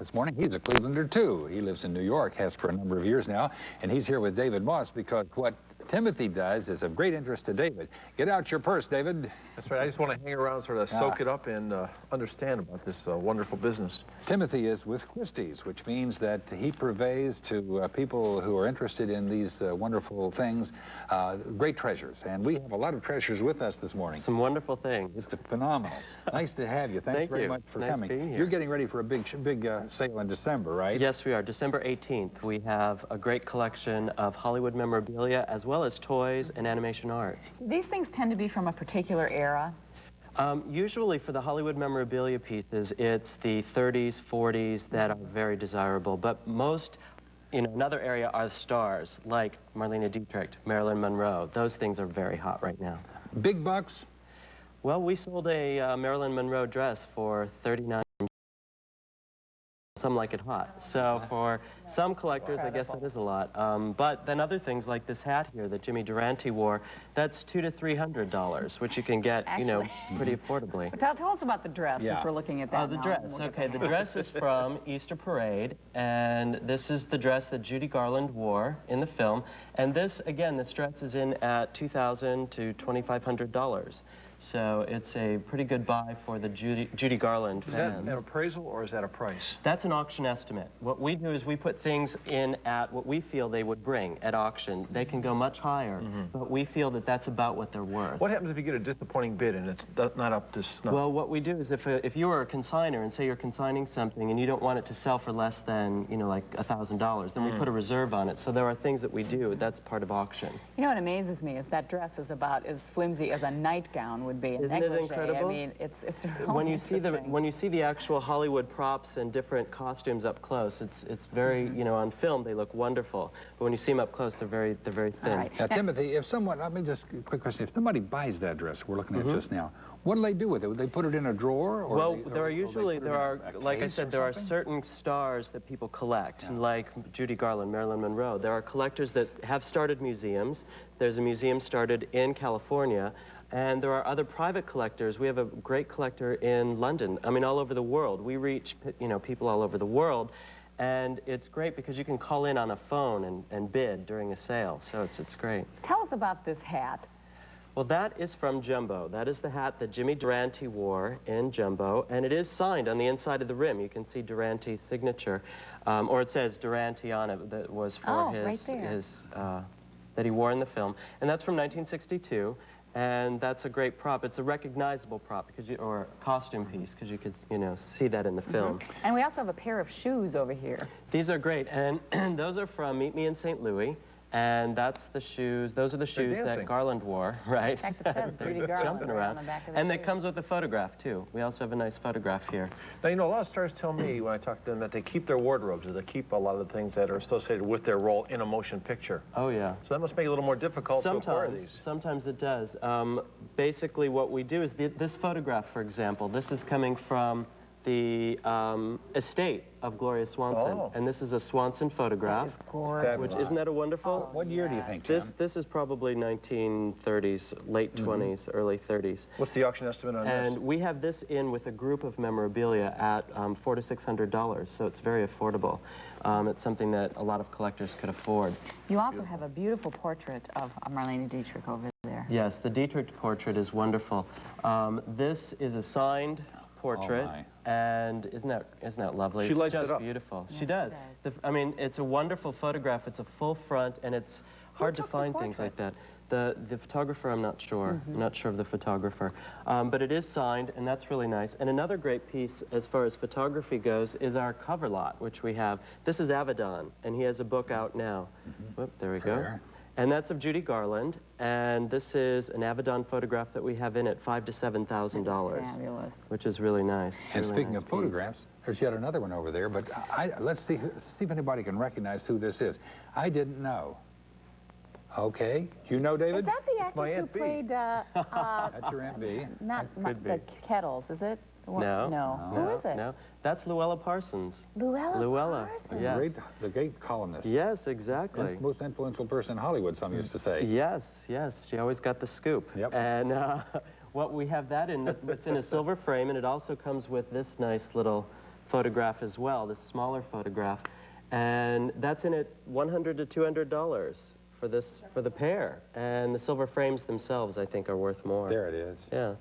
this morning. He's a Clevelander, too. He lives in New York, has for a number of years now, and he's here with David Moss because what Timothy does is of great interest to David. Get out your purse, David. That's right. I just want to hang around, sort of soak it up and understand about this wonderful business. Timothy is with Christie's, which means that he purveys to people who are interested in these wonderful things great treasures. And we have a lot of treasures with us this morning. Some wonderful things. It's phenomenal. Nice to have you. Thanks very much for coming. Being here. You're getting ready for a big sale in December, right? Yes, we are. December 18th. We have a great collection of Hollywood memorabilia as well as toys and animation art. These things tend to be from a particular era? Usually for the Hollywood memorabilia pieces, it's the 30s, 40s that are very desirable. But most, another area are the stars, like Marlene Dietrich, Marilyn Monroe. Those things are very hot right now. Big bucks? Well, we sold a Marilyn Monroe dress for $39. Some like it hot. So for some collectors, I guess that is a lot. But then other things like this hat here that Jimmy Durante wore, that's $200 to $300, which you can get, pretty affordably. But tell us about the dress, since we're looking at that. Oh, the dress. Okay, the dress is from Easter Parade, and this is the dress that Judy Garland wore in the film. And this, again, this dress is in at $2,000 to $2,500. So it's a pretty good buy for the Judy Garland fans. Is that an appraisal or is that a price? That's an auction estimate. What we do is we put things in at what we feel they would bring at auction. They can go much higher, but we feel that that's about what they're worth. What happens if you get a disappointing bid and it's not up to snuff? Well, what we do is if you were a consigner and say you're consigning something and you don't want it to sell for less than, like $1,000, then we put a reserve on it. So there are things that we do. That's part of auction. You know what amazes me is that dress is about as flimsy as a nightgown would be. Isn't it incredible? I mean, it's really when you see the actual Hollywood props and different costumes up close, it's very on film they look wonderful, but when you see them up close they're very thin. Right. Now, Timothy, if someone, let me just quick question, if somebody buys that dress we're looking at just now, what do they do with it? Would they put it in a drawer? Or well, like I said, there are certain stars that people collect, like Judy Garland, Marilyn Monroe. There are collectors that have started museums. There's a museum started in California. And there are other private collectors. We have a great collector in London. I mean, all over the world. We reach, people all over the world. And it's great because you can call in on a phone and bid during a sale. So it's great. Tell us about this hat. Well, that is from Jumbo. That is the hat that Jimmy Durante wore in Jumbo. And it is signed on the inside of the rim. You can see Durante's signature. Or it says Durante on it. That was for that he wore in the film. And that's from 1962. And that's a great prop. It's a recognizable prop, or a costume piece, because you could, see that in the film. And we also have a pair of shoes over here. These are great, and those are from Meet Me in St. Louis. And that's the shoes, those are the shoes that Garland wore, right? Check the pedal, Judy Garland jumping around. On the back of the and shoe. it comes with a photograph, too. We also have a nice photograph here. Now, a lot of stars tell me when I talk to them that they keep their wardrobes, or they keep a lot of the things that are associated with their role in a motion picture. Oh, yeah. So that must make it a little more difficult to acquire these. Sometimes it does. Basically, what we do is this photograph, for example, this is coming from the estate of Gloria Swanson. And this is a Swanson photograph. Which, isn't that a wonderful? What year do you think, Tim? This is probably 1930s, late 20s, early 30s. What's the auction estimate on this? And we have this in with a group of memorabilia at $400 to $600, so it's very affordable. It's something that a lot of collectors could afford. You also have a beautiful portrait of Marlene Dietrich over there. Yes, the Dietrich portrait is wonderful. This is a signed portrait, and isn't that lovely? She lights it up. It's beautiful. Yes, she does. I mean, it's a wonderful photograph. It's a full front, and it's hard to find things like that. The photographer, I'm not sure. I'm not sure of the photographer. But it is signed, and that's really nice. And another great piece, as far as photography goes, is our cover lot, which we have. This is Avedon, and he has a book out now. Whoop, there we go. And that's of Judy Garland, and this is an Avedon photograph that we have in at $5,000 to $7,000, fabulous. Which is really nice. And speaking of photographs, there's yet another one over there, but let's see if anybody can recognize who this is. I didn't know. Okay, you know, David? Is that the actress who played? That's your Aunt B. Not the Kettles, is it? No. Who is it? No, that's Luella Parsons. Luella Parsons. Yes. The great columnist. Yes, exactly. Most influential person in Hollywood, some used to say. Yes. She always got the scoop. Yep. And what we have that in, it's in a silver frame, and it also comes with this nice little photograph as well, this smaller photograph. And that's in at $100 to $200 for the pair. And the silver frames themselves, I think, are worth more. There it is. Yeah.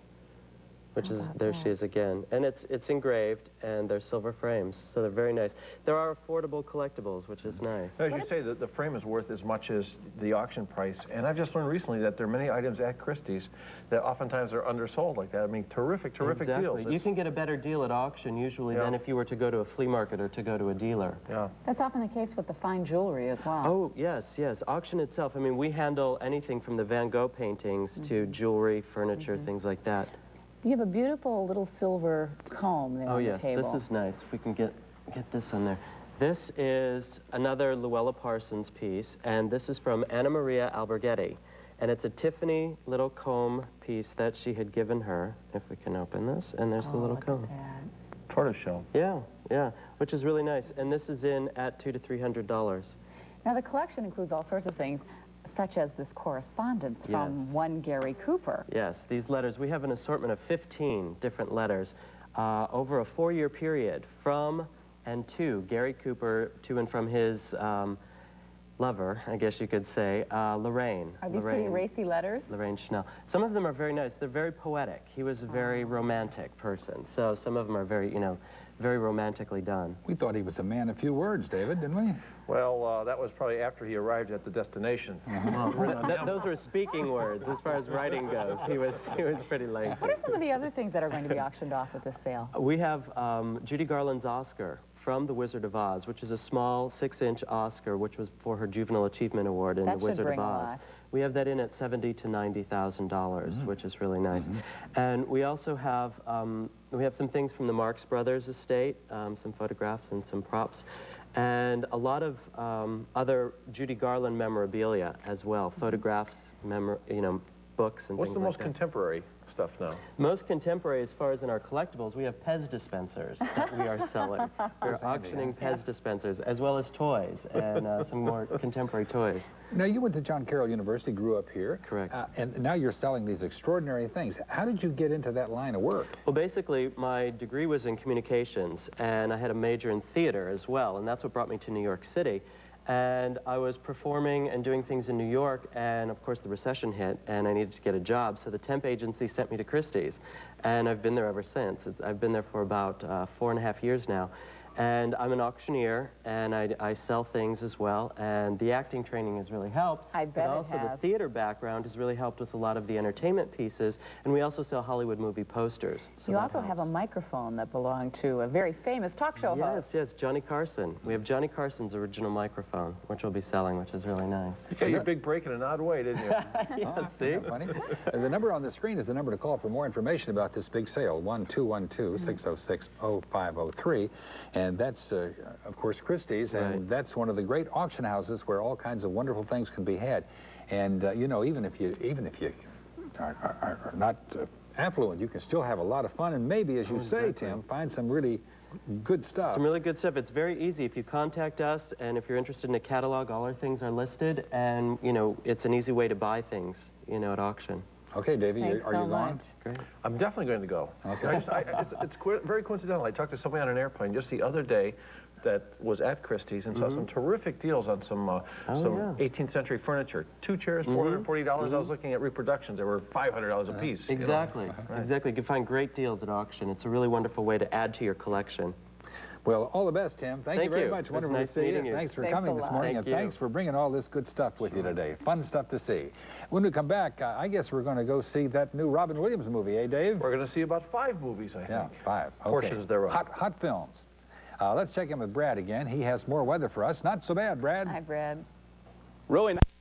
Which is, there she is again. And it's engraved, and they're silver frames, so they're very nice. There are affordable collectibles, which is nice. As you say, the frame is worth as much as the auction price. And I've just learned recently that there are many items at Christie's that oftentimes are undersold like that. I mean, terrific deals. You can get a better deal at auction usually than if you were to go to a flea market or to go to a dealer. Yeah. That's often the case with the fine jewelry as well. Oh, yes, yes. Auction itself, I mean, we handle anything from the Van Gogh paintings to jewelry, furniture, things like that. You have a beautiful little silver comb there on the table. This is nice. If we can get this on there. This is another Luella Parsons piece, and this is from Anna Maria Alberghetti. And it's a Tiffany little comb piece that she had given her. If we can open this, and there's the little comb. Tortoiseshell. Yeah, yeah, which is really nice. And this is in at $200 to $300. Now, the collection includes all sorts of things, such as this correspondence from one Gary Cooper. Yes, these letters, we have an assortment of 15 different letters over a 4-year period from and to Gary Cooper, to and from his lover, I guess you could say, Lorraine. Are these pretty racy letters? Lorraine Schnell. Some of them are very nice. They're very poetic. He was a very romantic person, so some of them are very, very romantically done. We thought he was a man of few words, David, didn't we? Well, that was probably after he arrived at the destination. Those were speaking words. As far as writing goes, he was pretty lengthy. What are some of the other things that are going to be auctioned off at this sale? We have Judy Garland's Oscar from The Wizard of Oz, which is a small 6-inch Oscar, which was for her Juvenile Achievement Award in The Wizard of Oz. We have that in at $70,000 to $90,000, which is really nice. And we also have some things from the Marx Brothers estate, some photographs and some props, and a lot of other Judy Garland memorabilia as well, photographs, books and things like that. What's the most contemporary stuff now? Most contemporary, as far as in our collectibles, we have Pez dispensers that we are selling. We're auctioning Pez dispensers, as well as toys, and some more contemporary toys. Now, you went to John Carroll University, grew up here. Correct. And now you're selling these extraordinary things. How did you get into that line of work? Well, basically, my degree was in communications, and I had a major in theater as well, and that's what brought me to New York City. And I was performing and doing things in New York, and of course the recession hit, and I needed to get a job, so the temp agency sent me to Christie's, and I've been there ever since. I've been there for about 4.5 years now. And I'm an auctioneer, and I sell things as well, and the acting training has really helped. I bet it has. But also the theater background has really helped with a lot of the entertainment pieces, and we also sell Hollywood movie posters. So you also have a microphone that belonged to a very famous talk show host. Yes, Johnny Carson. We have Johnny Carson's original microphone, which we'll be selling, which is really nice. You got your big break in an odd way, didn't you? Yeah, see? Funny. The number on the screen is the number to call for more information about this big sale, 1-212-606-0503. And that's, of course, Christie's, and that's one of the great auction houses where all kinds of wonderful things can be had. And, even if you are not affluent, you can still have a lot of fun, and maybe, as you say, Tim, find some really good stuff. Some really good stuff. It's very easy. If you contact us, and if you're interested in a catalog, all our things are listed, and, it's an easy way to buy things, at auction. Okay, Davey, are you going? Great. I'm definitely going to go. Okay. It's very coincidental. I talked to somebody on an airplane just the other day that was at Christie's and saw some terrific deals on some 18th century furniture. 2 chairs, $440. I was looking at reproductions that were $500 a piece. Exactly. Exactly. You can find great deals at auction. It's a really wonderful way to add to your collection. Well, all the best, Tim. Thank you very much. Wonderful nice to see meeting you. you. Thanks for coming this morning, and thanks for bringing all this good stuff with you today. Fun stuff to see. When we come back, I guess we're going to go see that new Robin Williams movie, eh, Dave? We're going to see about 5 movies, I think. Yeah, 5. Okay. Portions thereof. Hot films. Let's check in with Brad again. He has more weather for us. Not so bad, Brad. Hi, Brad. Really nice.